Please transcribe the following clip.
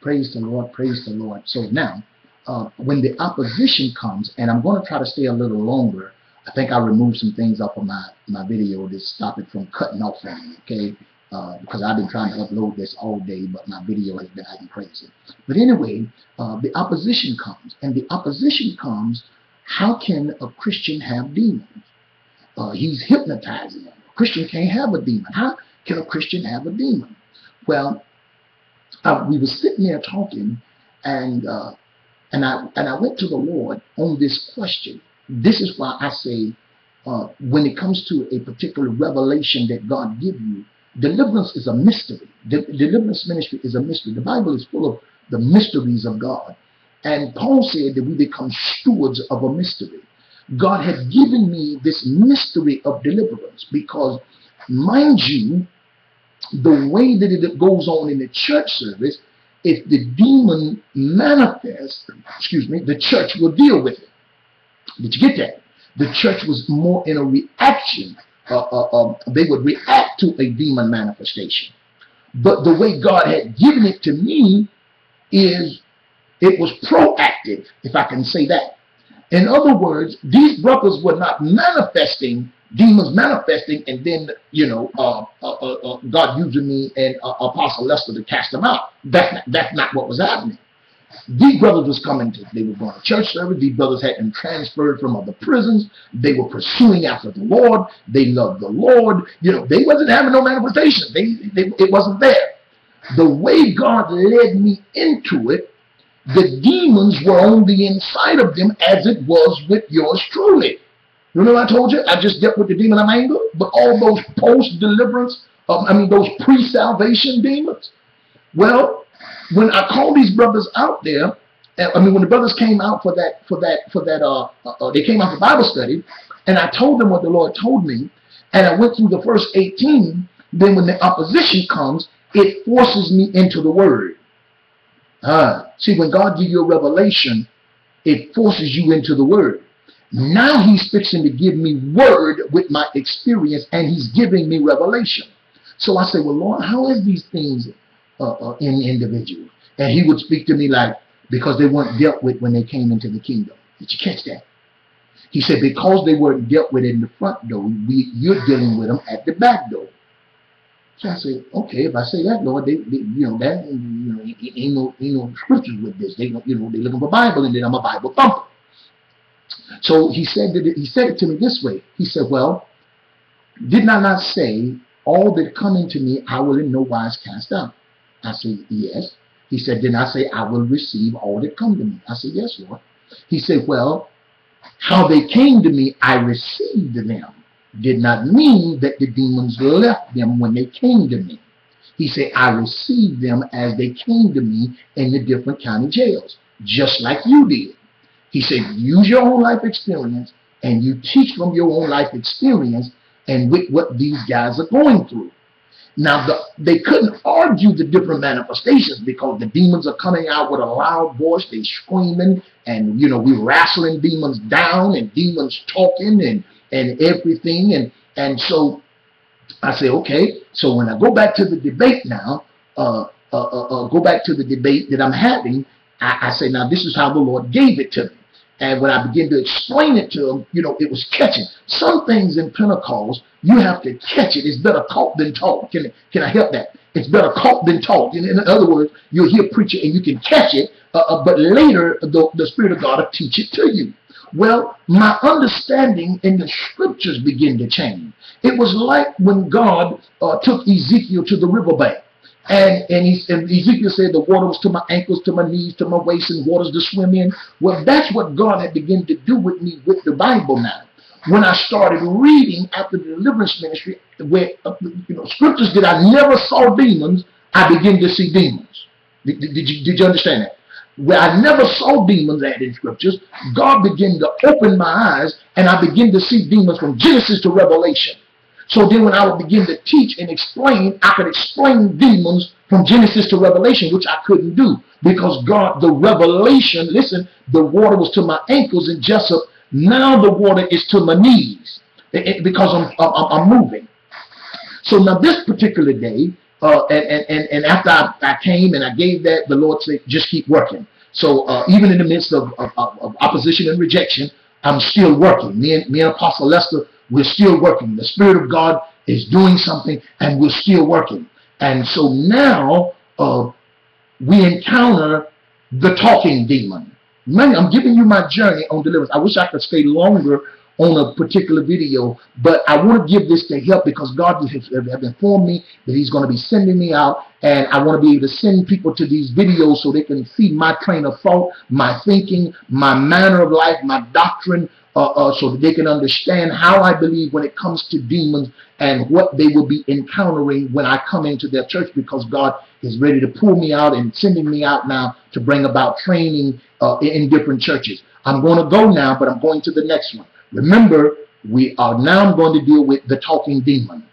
Praise the Lord. Praise the Lord. So now, when the opposition comes, and I'm going to try to stay a little longer. I think I removed some things off of my video to stop it from cutting off on me, okay? Because I've been trying to upload this all day, but my video has been acting crazy. But anyway, the opposition comes, and the opposition comes, how can a Christian have demons? He's hypnotizing them. A Christian can't have a demon. How can a Christian have a demon? Well, we were sitting there talking, and I went to the Lord on this question. This is why I say, when it comes to a particular revelation that God gives you, deliverance is a mystery. Deliverance ministry is a mystery. The Bible is full of the mysteries of God. And Paul said that we become stewards of a mystery. God had given me this mystery of deliverance because, mind you, the way that it goes on in the church service, if the demon manifests, the church will deal with it. Did you get that? The church was more in a reaction. They would react to a demon manifestation. But the way God had given it to me is it was proactive, if I can say that. In other words, these brothers were not manifesting, demons manifesting, and then, God using me and Apostle Lester to cast them out. That's not what was happening. These brothers was coming to, they were going to church service. These brothers had been transferred from other prisons. They were pursuing after the Lord. They loved the Lord. They wasn't having no manifestation. It wasn't there. The way God led me into it, the demons were on the inside of them as it was with yours truly. You know what I told you? I just dealt with the demon of anger, but all those post-deliverance, those pre-salvation demons. Well, when I called these brothers out there, when the brothers came out for that, they came out for Bible study, and I told them what the Lord told me, and I went through the first 18. Then when the opposition comes, it forces me into the Word. See, when God gives you a revelation, it forces you into the Word. Now He's fixing to give me Word with my experience, and He's giving me revelation. So I say, well, Lord, how is these things in individuals? And He would speak to me like, because they weren't dealt with when they came into the kingdom. Did you catch that? He said, because they weren't dealt with in the front door, you're dealing with them at the back door. So I said, okay, if I say that, Lord, ain't no scriptures with this. They looking for Bible, and then I'm a Bible thumper. So he said it to me this way. He said, well, did I not say, all that come into me, I will in no wise cast out? I said, yes. He said, then I say, I will receive all that come to me. I said, yes, Lord. He said, well, how they came to me, I received them. Did not mean that the demons left them when they came to me. He said, I received them as they came to me in the different county jails, just like you did. He said, use your own life experience, and you teach from your own life experience and with what these guys are going through. Now, they couldn't argue the different manifestations because the demons are coming out with a loud voice. They screaming, and, we wrestling demons down, and demons talking, and everything. And so I say, okay, so when I go back to the debate now, go back to the debate that I'm having, I say, now this is how the Lord gave it to me. And when I begin to explain it to them, it was catching. Some things in Pentecost, you have to catch it. It's better caught than taught. Can I help that? It's better caught than taught. In other words, you'll hear preacher and you can catch it, but later the Spirit of God will teach it to you. Well, my understanding in the scriptures began to change. It was like when God took Ezekiel to the riverbank. And Ezekiel said the water was to my ankles, to my knees, to my waist, and waters to swim in. Well, that's what God had begun to do with me with the Bible now. When I started reading after the deliverance ministry, where scriptures that I never saw demons, I began to see demons. Did you understand that? Where I never saw demons added in scriptures, God began to open my eyes, and I began to see demons from Genesis to Revelation. So then when I would begin to teach and explain, I could explain demons from Genesis to Revelation, which I couldn't do because God, the revelation, listen, the water was to my ankles in Jessup. Now the water is to my knees because I'm moving. So now this particular day, And after I came and I gave that, the Lord said, just keep working. So even in the midst of opposition and rejection, I'm still working. Me and Apostle Lester, we're still working. The Spirit of God is doing something, and we're still working. And so now we encounter the talking demon. Man, I'm giving you my journey on deliverance. I wish I could stay longer on a particular video, but I want to give this to help because God has informed me that He's going to be sending me out, and I want to be able to send people to these videos so they can see my train of thought, my thinking, my manner of life, my doctrine, so that they can understand how I believe when it comes to demons and what they will be encountering when I come into their church, because God is ready to pull me out and sending me out now to bring about training in different churches. I'm going to go now, but I'm going to the next one. Remember, we are now going to deal with the talking demon.